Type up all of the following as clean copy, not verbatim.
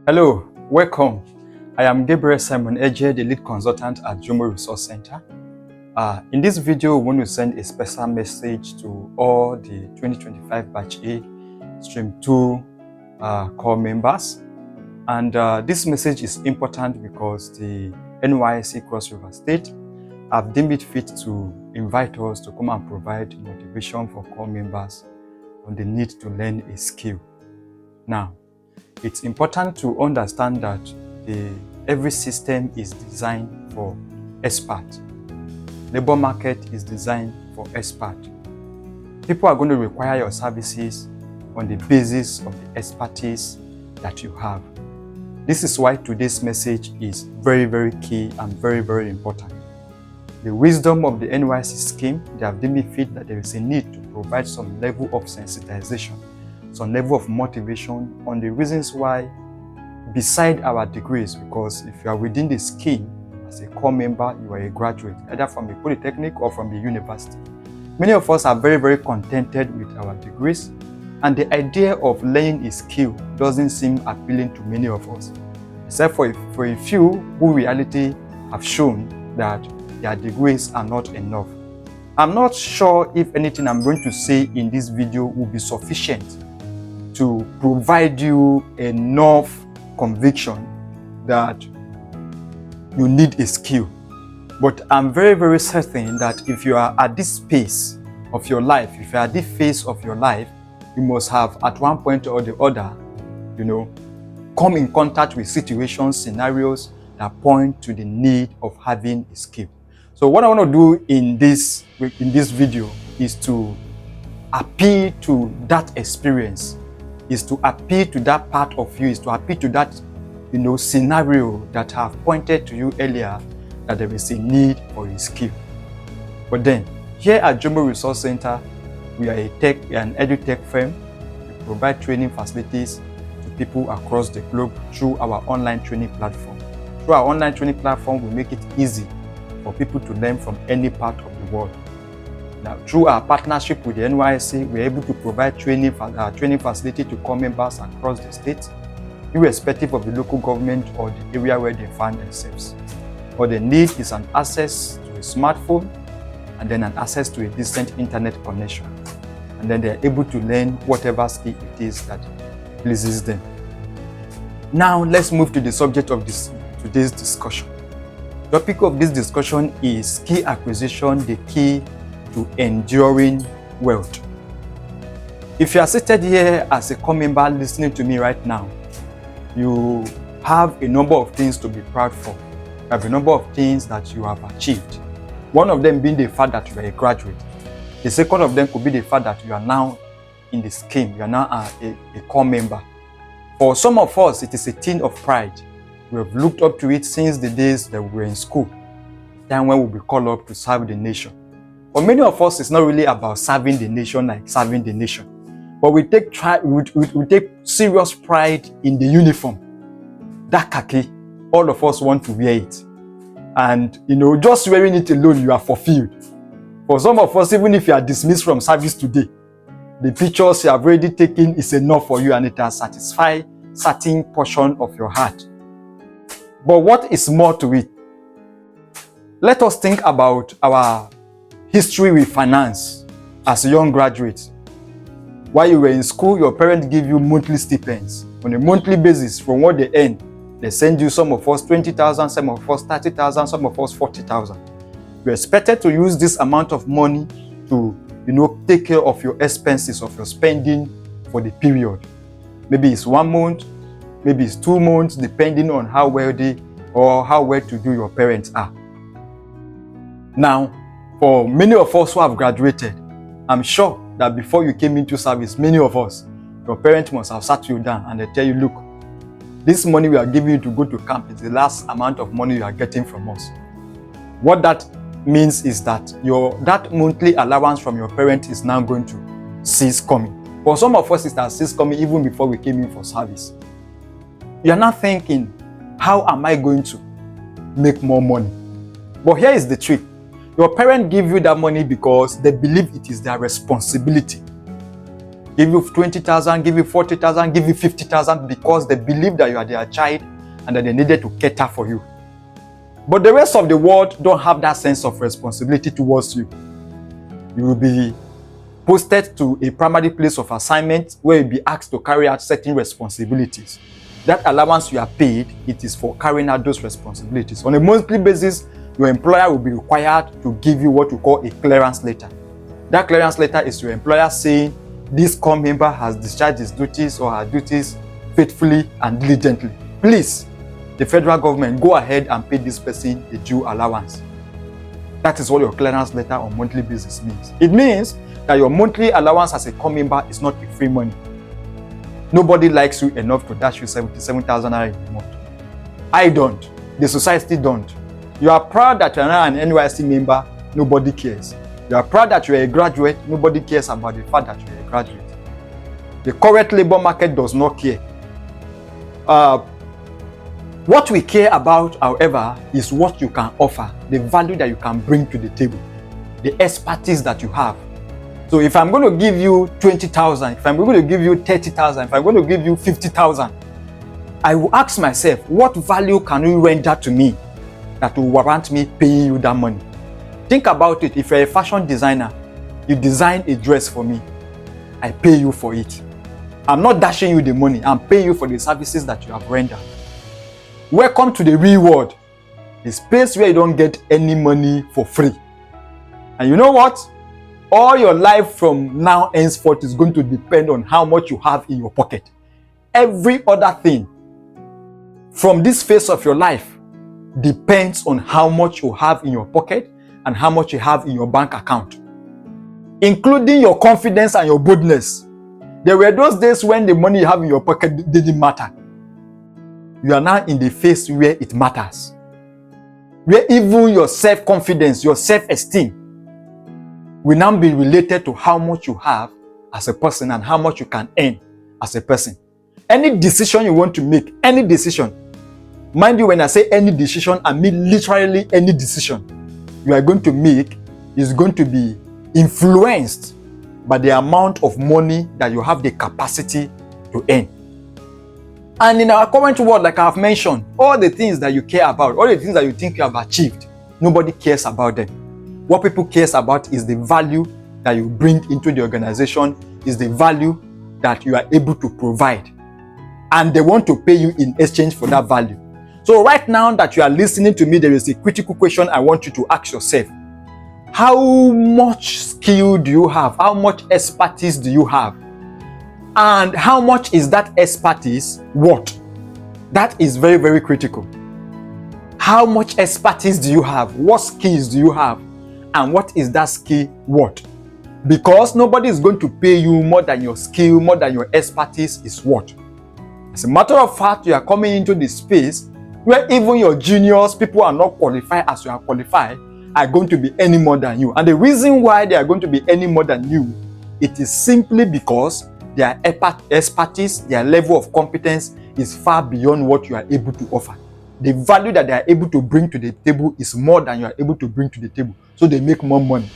Hello, welcome. I am Gabriel Simon Eje, the lead consultant at Jomo Resource Center. In this video, we want to send a special message to all the 2025 Batch A Stream 2 core members. And this message is important because the NYSC Cross River State have deemed it fit to invite us to come and provide motivation for core members on the need to learn a skill. Now, it's important to understand that every system is designed for experts. Labor market is designed for experts. People are going to require your services on the basis of the expertise that you have. This is why today's message is very, very key and very, very important. The wisdom of the NYSC scheme, they have deemed it fit that there is a need to provide some level of sensitization, some level of motivation on the reasons why, beside our degrees, because if you are within the scheme as a core member, you are a graduate, either from a polytechnic or from the university. Many of us are very, very contented with our degrees, and the idea of learning a skill doesn't seem appealing to many of us, except for a few who reality have shown that their degrees are not enough. I'm not sure if anything I'm going to say in this video will be sufficient to provide you enough conviction that you need a skill. But I'm very, very certain that if you are at this phase of your life, if you are at this phase of your life, you must have at one point or the other, come in contact with situations, scenarios that point to the need of having a skill. So what I want to do in this video is to appeal to that experience, is to appeal to that part of you, is to appeal to that scenario that I have pointed to you earlier, that there is a need for a skill. But then, here at Jomo Resource Center, we are an edutech firm. We provide training facilities to people across the globe through our online training platform. Through our online training platform, we make it easy for people to learn from any part of the world. Now, through our partnership with the NYSC, we're able to provide training facility to core members across the state, irrespective of the local government or the area where they find themselves. What they need is an access to a smartphone and then an access to a decent internet connection. And then they're able to learn whatever skill it is that pleases them. Now, let's move to the subject of today's discussion. The topic of this discussion is skill acquisition, the key to enduring wealth. If you are seated here as a core member listening to me right now, you have a number of things to be proud for. You have a number of things that you have achieved. One of them being the fact that you are a graduate. The second of them could be the fact that you are now in the scheme. You are now a core member. For some of us, it is a thing of pride. We have looked up to it since the days that we were in school, time when we'll be called up to serve the nation. For many of us, it's not really about serving the nation like serving the nation, but we take serious pride in the uniform. That khaki, all of us want to wear it. And, just wearing it alone, you are fulfilled. For some of us, even if you are dismissed from service today, the pictures you have already taken is enough for you and it has satisfied certain portion of your heart. But what is more to it? Let us think about our history with finance as a young graduate. While you were in school, your parents give you monthly stipends. On a monthly basis, from what they earn, they send you, some of us 20,000, some of us 30,000, some of us 40,000. You're expected to use this amount of money to, take care of your expenses, of your spending for the period. Maybe it's 1 month, maybe it's 2 months, depending on how wealthy or how well-to-do your parents are. Now, for many of us who have graduated, I'm sure that before you came into service, many of us, your parents must have sat you down and they tell you, look, this money we are giving you to go to camp is the last amount of money you are getting from us. What that means is that that monthly allowance from your parents is now going to cease coming. For some of us, it has ceased coming even before we came in for service. You are not thinking, how am I going to make more money? But here is the trick. Your parents give you that money because they believe it is their responsibility give you 20,000, give you 40,000, give you 50,000 because they believe that you are their child and that they needed to cater for you. But the rest of the world don't have that sense of responsibility towards you. You will be posted to a primary place of assignment where you'll be asked to carry out certain responsibilities. That allowance you are paid, it is for carrying out those responsibilities. On a monthly basis, your employer will be required to give you what we call a clearance letter. That clearance letter is your employer saying this corps member has discharged his duties or her duties faithfully and diligently. Please, the federal government, go ahead and pay this person a due allowance. That is what your clearance letter on monthly basis means. It means that your monthly allowance as a corps member is not a free money. Nobody likes you enough to dash you 77,000 naira in a month. I don't. The society don't. You are proud that you are now an NYSC member, nobody cares. You are proud that you are a graduate, nobody cares about the fact that you are a graduate. The current labor market does not care. What we care about, however, is what you can offer, the value that you can bring to the table, the expertise that you have. So if I'm going to give you 20,000, if I'm going to give you 30,000, if I'm going to give you 50,000, I will ask myself, what value can you render to me that will warrant me paying you that money? Think about it. If you're a fashion designer, you design a dress for me, I pay you for it. I'm not dashing you the money, I'm paying you for the services that you have rendered. Welcome to the real world, the space where you don't get any money for free. And you know what? All your life from now henceforth is going to depend on how much you have in your pocket. Every other thing from this phase of your life depends on how much you have in your pocket and how much you have in your bank account, including your confidence and your boldness. There were those days when the money you have in your pocket didn't matter. You are now in the phase where it matters, where even your self-confidence, your self-esteem will now be related to how much you have as a person and how much you can earn as a person. Any decision you want to make, any decision, mind you, when I say any decision, I mean literally any decision you are going to make is going to be influenced by the amount of money that you have the capacity to earn. And in our current world, like I have mentioned, all the things that you care about, all the things that you think you have achieved, nobody cares about them. What people cares about is the value that you bring into the organization, is the value that you are able to provide. And they want to pay you in exchange for that value. So right now that you are listening to me, there is a critical question I want you to ask yourself. How much skill do you have? How much expertise do you have? And how much is that expertise worth? That is very, very critical. How much expertise do you have? What skills do you have? And what is that skill worth? Because nobody is going to pay you more than your skill, more than your expertise is worth. As a matter of fact, you are coming into the space where even your juniors, people are not qualified as you are qualified, are going to be any more than you. And the reason why they are going to be any more than you, it is simply because their expertise, their level of competence is far beyond what you are able to offer. The value that they are able to bring to the table is more than you are able to bring to the table. So they make more money.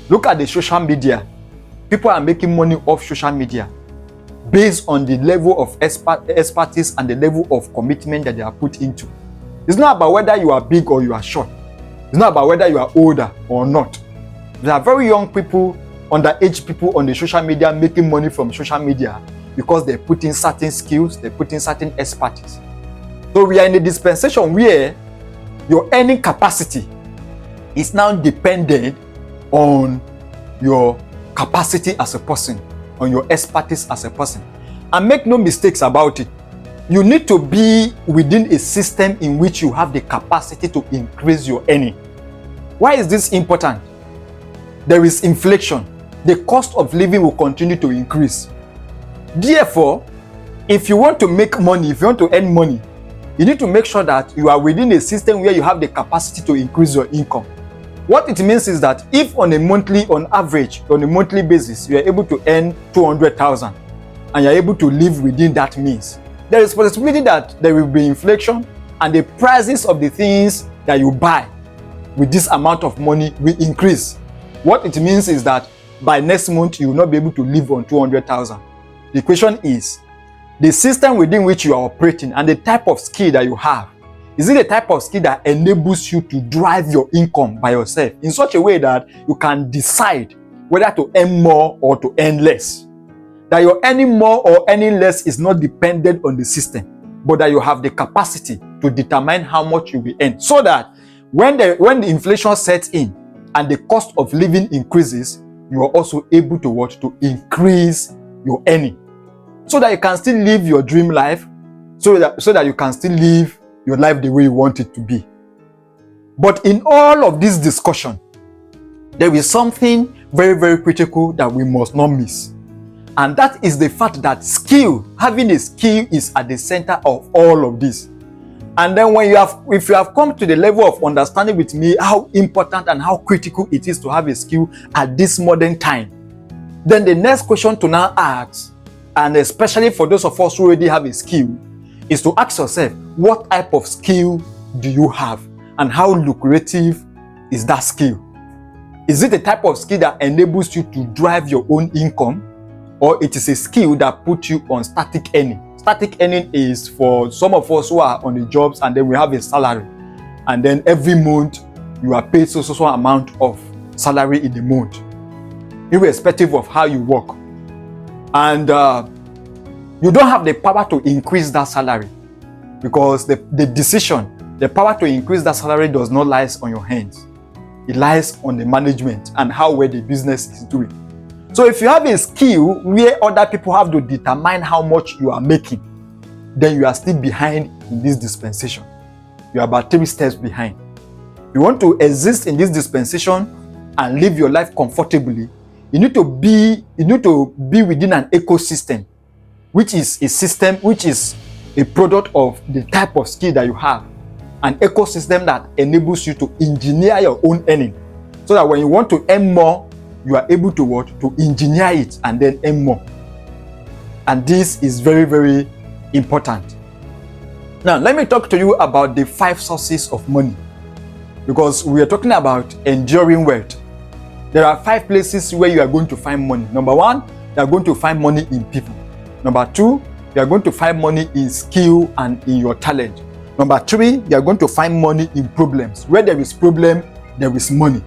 Look at the social media. People are making money off social media based on the level of expertise and the level of commitment that they are put into. It's not about whether you are big or you are short. It's not about whether you are older or not. There are very young people, underage people on the social media making money from social media because they put in certain skills, they put in certain expertise. So we are in a dispensation where your earning capacity is now dependent on your capacity as a person, on your expertise as a person. And make no mistakes about it. You need to be within a system in which you have the capacity to increase your earning. Why is this important? There is inflation. The cost of living will continue to increase. Therefore, if you want to make money, if you want to earn money, you need to make sure that you are within a system where you have the capacity to increase your income. What it means is that if on average, on a monthly basis, you are able to earn 200,000 and you are able to live within that means, there is possibility that there will be inflation and the prices of the things that you buy with this amount of money will increase. What it means is that by next month you will not be able to live on 200,000. The question is, the system within which you are operating and the type of skill that you have, is it the type of skill that enables you to drive your income by yourself in such a way that you can decide whether to earn more or to earn less? That your earning more or earning less is not dependent on the system, but that you have the capacity to determine how much you will earn, so that when the inflation sets in and the cost of living increases, you are also able to to increase your earning, so that you can still live your dream life, so that you can still live your life the way you want it to be. But in all of this discussion, there is something very, very critical that we must not miss. And that is the fact that having a skill is at the center of all of this. And then if you have come to the level of understanding with me how important and how critical it is to have a skill at this modern time, then the next question to now ask, and especially for those of us who already have a skill, is to ask yourself, what type of skill do you have and how lucrative is that skill? Is it a type of skill that enables you to drive your own income, or it is a skill that puts you on static earning? Static earning is for some of us who are on the jobs and then we have a salary, and then every month you are paid so amount of salary in the month, irrespective of how you work. And you don't have the power to increase that salary, because the power to increase that salary does not lie on your hands. It lies on the management and how well the business is doing. So if you have a skill where other people have to determine how much you are making, then you are still behind in this dispensation. You are about 3 steps behind. You want to exist in this dispensation and live your life comfortably, you need to be within an ecosystem, which is a system, which is a product of the type of skill that you have. An ecosystem that enables you to engineer your own earning, so that when you want to earn more, you are able to engineer it and then earn more. And this is very, very important. Now, let me talk to you about the 5 sources of money, because we are talking about enduring wealth. There are 5 places where you are going to find money. Number 1, you are going to find money in people. Number 2, you are going to find money in skill and in your talent. Number 3, you are going to find money in problems. Where there is problem, there is money.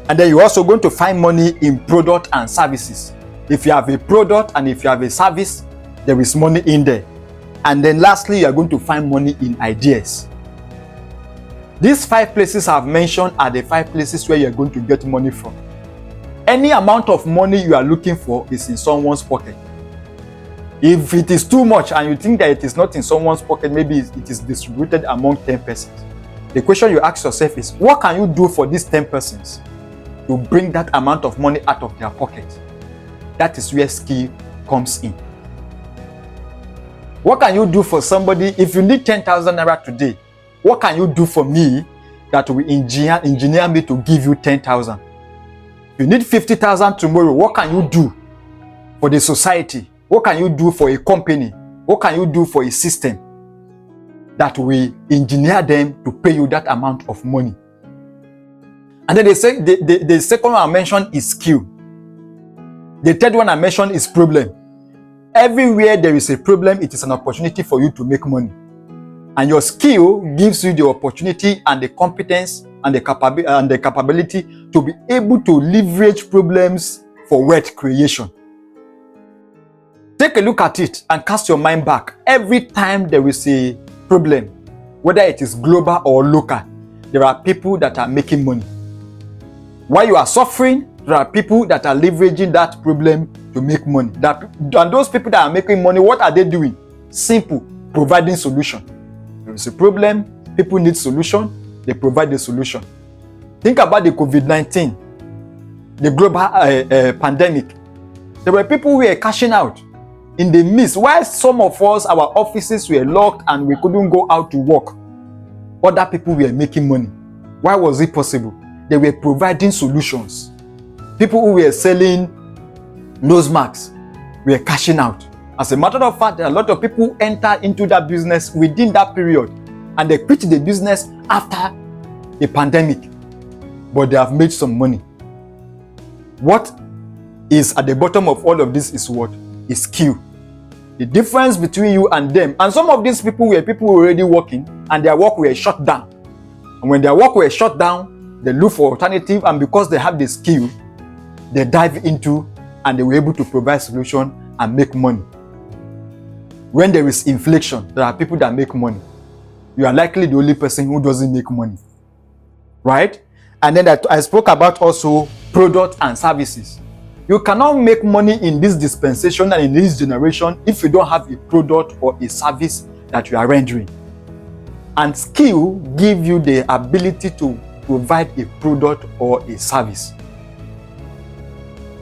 And then you're also going to find money in product and services. If you have a product and if you have a service, there is money in there. And then lastly, you are going to find money in ideas. These 5 places I've mentioned are the 5 places where you're going to get money from. Any amount of money you are looking for is in someone's pocket. If it is too much and you think that it is not in someone's pocket, maybe it is distributed among 10 persons. The question you ask yourself is, what can you do for these 10 persons to bring that amount of money out of their pocket? That is where skill comes in. What can you do for somebody? If you need 10,000 naira today, what can you do for me that will engineer me to give you 10,000? You need 50,000 tomorrow. What can you do for the society? What can you do for a company? What can you do for a system that will engineer them to pay you that amount of money? And then they say the second one I mentioned is skill. The third one I mentioned is problem. Everywhere there is a problem, it is an opportunity for you to make money. And your skill gives you the opportunity and the competence and the capability to be able to leverage problems for wealth creation. Take a look at it and cast your mind back. Every time there is a problem, whether it is global or local, there are people that are making money. While you are suffering, there are people that are leveraging that problem to make money. And those people that are making money, what are they doing? Simple, providing solution. There is a problem, people need solution, they provide the solution. Think about the COVID-19, the global pandemic. There were people who were cashing out in the midst. While some of us, our offices were locked and we couldn't go out to work, other people were making money. Why was it possible? They were providing solutions. People who were selling nose masks were cashing out. As a matter of fact, a lot of people enter into that business within that period and they quit the business after the pandemic, but they have made some money. What is at the bottom of all of this is what? Is skill. The difference between you and them. And some of these people were people already working and their work were shut down. And when their work were shut down, they look for alternative, and because they have the skill, they dive into and they were able to provide solution and make money. When there is inflation, there are people that make money. You are likely the only person who doesn't make money. Right? And then I spoke about also products and services. You cannot make money in this dispensation and in this generation if you don't have a product or a service that you are rendering. And skill gives you the ability to provide a product or a service.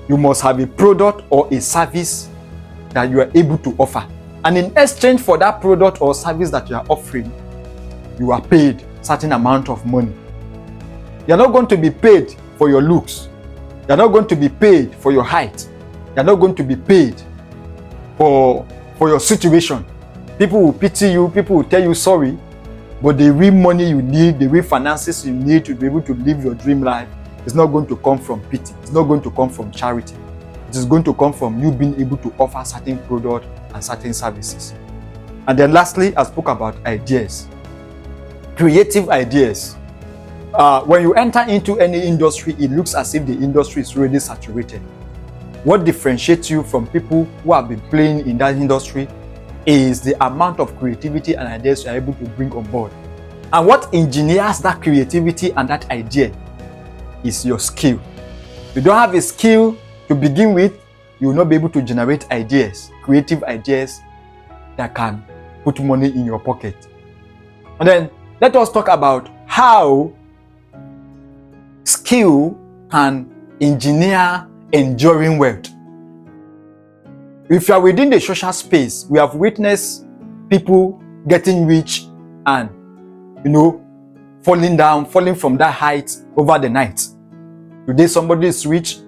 You must have a product or a service that you are able to offer. And in exchange for that product or service that you are offering, you are paid a certain amount of money. You are not going to be paid for your looks. You are not going to be paid for your height. You are not going to be paid for your situation. People will pity you. People will tell you sorry. But the real money you need, the real finances you need to be able to live your dream life is not going to come from pity. It's not going to come from charity. It is going to come from you being able to offer certain products and certain services. And then lastly, I spoke about ideas. Creative ideas. When you enter into any industry, it looks as if the industry is already saturated. What differentiates you from people who have been playing in that industry is the amount of creativity and ideas you are able to bring on board. And what engineers that creativity and that idea is your skill. If you don't have a skill to begin with, you will not be able to generate ideas, creative ideas that can put money in your pocket. And then let us talk about how skill can engineer enduring wealth. If you are within the social space, we have witnessed people getting rich and, falling from that height over the night. Today somebody is rich,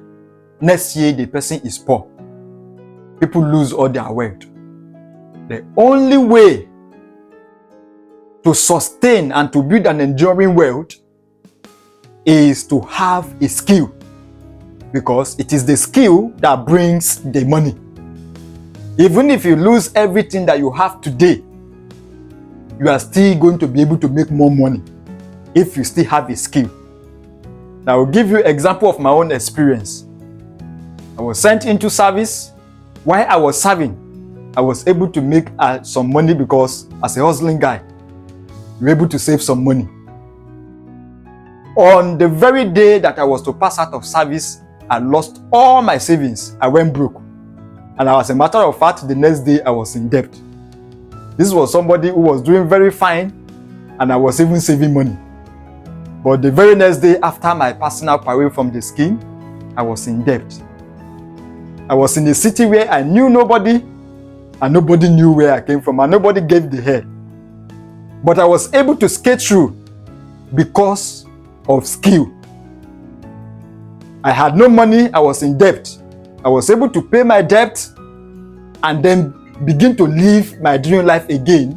next year the person is poor. People lose all their wealth. The only way to sustain and to build an enduring wealth is to have a skill, because it is the skill that brings the money. Even if you lose everything that you have today, you are still going to be able to make more money if you still have a skill. Now, I will give you an example of my own experience. I was sent into service. While I was serving, I was able to make some money because as a hustling guy, you're able to save some money. On the very day that I was to pass out of service, I lost all my savings. I went broke. And as a matter of fact, the next day I was in debt. This was somebody who was doing very fine, and I was even saving money. But the very next day after my passing out away from the scheme, I was in debt. I was in a city where I knew nobody, and nobody knew where I came from, and nobody gave the head. But I was able to skate through because of skill. I had no money, I was in debt. I was able to pay my debt and then begin to live my dream life again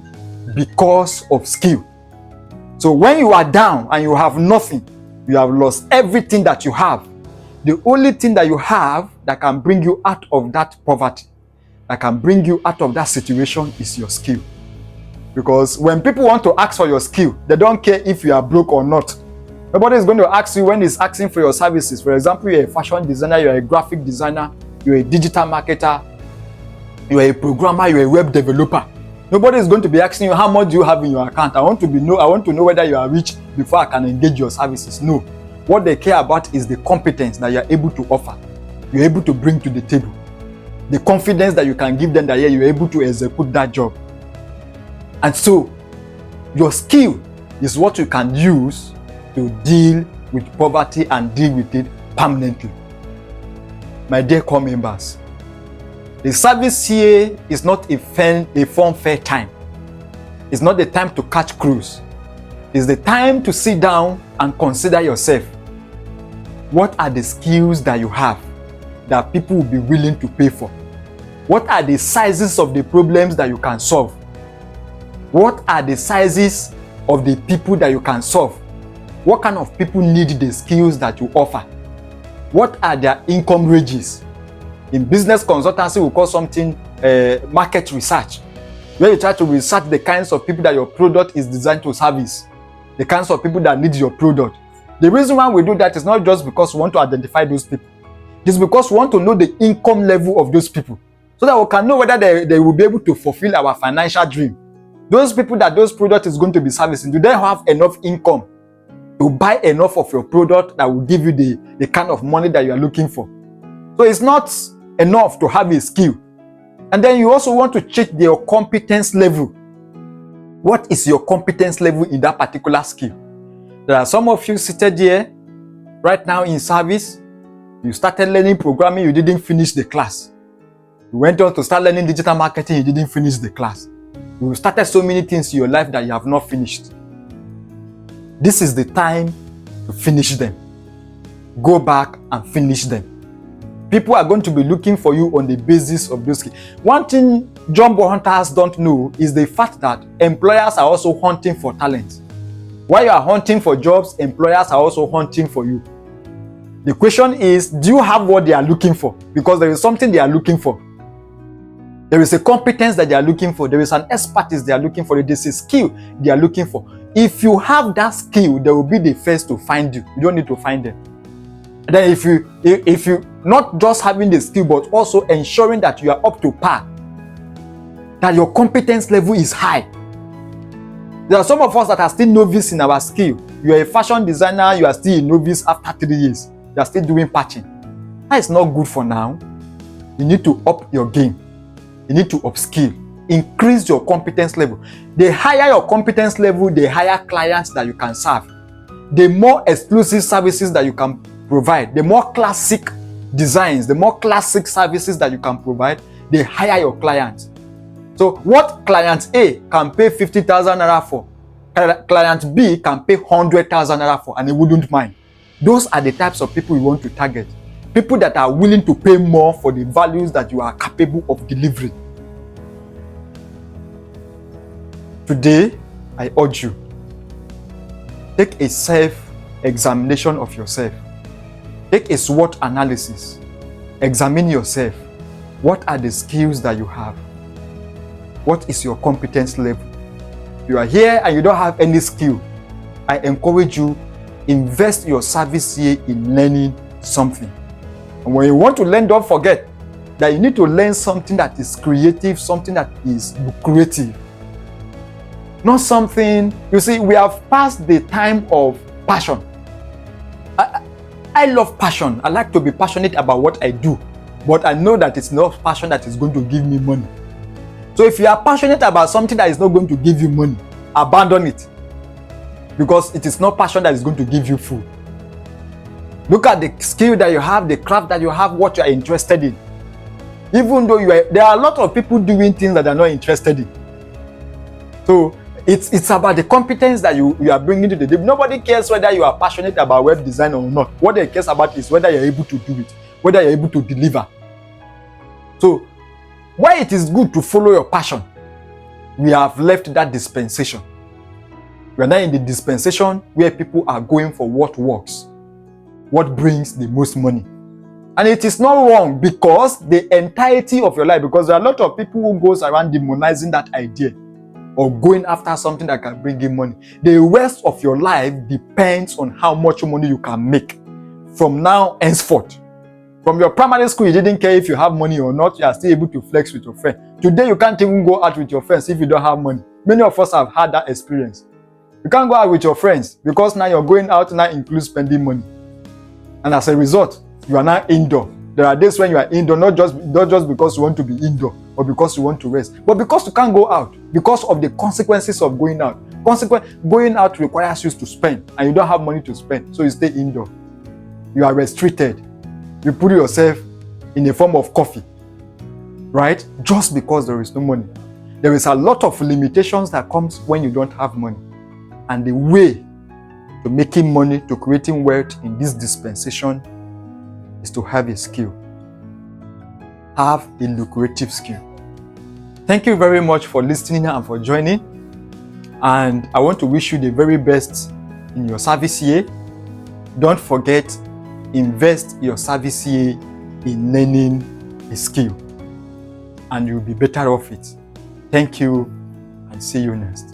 because of skill. So when you are down and you have nothing, you have lost everything that you have. The only thing that you have that can bring you out of that poverty, that can bring you out of that situation, is your skill. Because when people want to ask for your skill, they don't care if you are broke or not. Nobody is going to ask you when he's asking for your services. For example, you're a fashion designer, you're a graphic designer, you're a digital marketer, you're a programmer, you're a web developer. Nobody is going to be asking you how much do you have in your account. I want to know whether you are rich before I can engage your services. No. What they care about is the competence that you're able to offer, you're able to bring to the table. The confidence that you can give them that you're able to execute that job. And so, your skill is what you can use to deal with poverty and deal with it permanently. My dear core members, the service here is not a fun fair time. It's not the time to catch cruise. It's the time to sit down and consider yourself. What are the skills that you have that people will be willing to pay for? What are the sizes of the problems that you can solve? What are the sizes of the people that you can solve? What kind of people need the skills that you offer? What are their income ranges? In business consultancy, we call something market research, where you try to research the kinds of people that your product is designed to service, the kinds of people that need your product. The reason why we do that is not just because we want to identify those people. It's because we want to know the income level of those people, so that we can know whether they will be able to fulfill our financial dream. Those people that those product is going to be servicing, do they have enough income to buy enough of your product that will give you the kind of money that you are looking for? So it's not enough to have a skill. And then you also want to check your competence level. What is your competence level in that particular skill? There are some of you seated here right now in service. You started learning programming, you didn't finish the class. You went on to start learning digital marketing, you didn't finish the class. You started so many things in your life that you have not finished. This is the time to finish them. Go back and finish them. People are going to be looking for you on the basis of those skills. One thing jumbo hunters don't know is the fact that employers are also hunting for talent. While you are hunting for jobs, employers are also hunting for you. The question is, do you have what they are looking for? Because there is something they are looking for. There is a competence that they are looking for. There is an expertise they are looking for. There is a skill they are looking for. If you have that skill, they will be the first to find you. You don't need to find them. And then if you not just having the skill, but also ensuring that you are up to par, that your competence level is high. There are some of us that are still novice in our skill. You are a fashion designer, you are still a novice after 3 years. You are still doing patching. That is not good for now. You need to up your game. You need to upskill. Increase your competence level. The higher your competence level, the higher clients that you can serve. The more exclusive services that you can provide, the more classic designs, the more classic services that you can provide, the higher your clients. So what client A can pay 50,000 naira for, client B can pay 100,000 naira for, and he wouldn't mind. Those are the types of people you want to target. People that are willing to pay more for the values that you are capable of delivering. Today, I urge you, take a self-examination of yourself. Take a SWOT analysis. Examine yourself. What are the skills that you have? What is your competence level? If you are here and you don't have any skill, I encourage you, invest your service year in learning something. And when you want to learn, don't forget that you need to learn something that is creative, something that is lucrative. Not something, you see, we have passed the time of passion. I love passion. I like to be passionate about what I do, but I know that it's not passion that is going to give me money. So if you are passionate about something that is not going to give you money, abandon it, because it is not passion that is going to give you food. Look at the skill that you have, the craft that you have, what you are interested in. Even though there are a lot of people doing things that they are not interested in. So it's about the competence that you are bringing to the table. Nobody cares whether you are passionate about web design or not. What they care about is whether you're able to do it, whether you're able to deliver. So why it is good to follow your passion, we have left that dispensation. We are now in the dispensation where people are going for what works, what brings the most money. And it is not wrong, because the entirety of your life, because there are a lot of people who goes around demonizing that idea or going after something that can bring in money. The rest of your life depends on how much money you can make from now henceforth. From your primary school, you didn't care if you have money or not. You are still able to flex with your friend. Today, you can't even go out with your friends if you don't have money. Many of us have had that experience. You can't go out with your friends because now you're going out now includes spending money. And as a result, you are now indoor. There are days when you are indoor, not just because you want to be indoor or because you want to rest, but because you can't go out, because of the consequences of going out. Going out requires you to spend, and you don't have money to spend, so you stay indoor. You are restricted. You put yourself in a form of coffee, right? Just because there is no money. There is a lot of limitations that comes when you don't have money. And the way to making money, to creating wealth in this dispensation is to have a skill. Have a lucrative skill. Thank you very much for listening and for joining. And I want to wish you the very best in your service year. Don't forget, invest your service year in learning a skill and you'll be better off it. Thank you and see you next.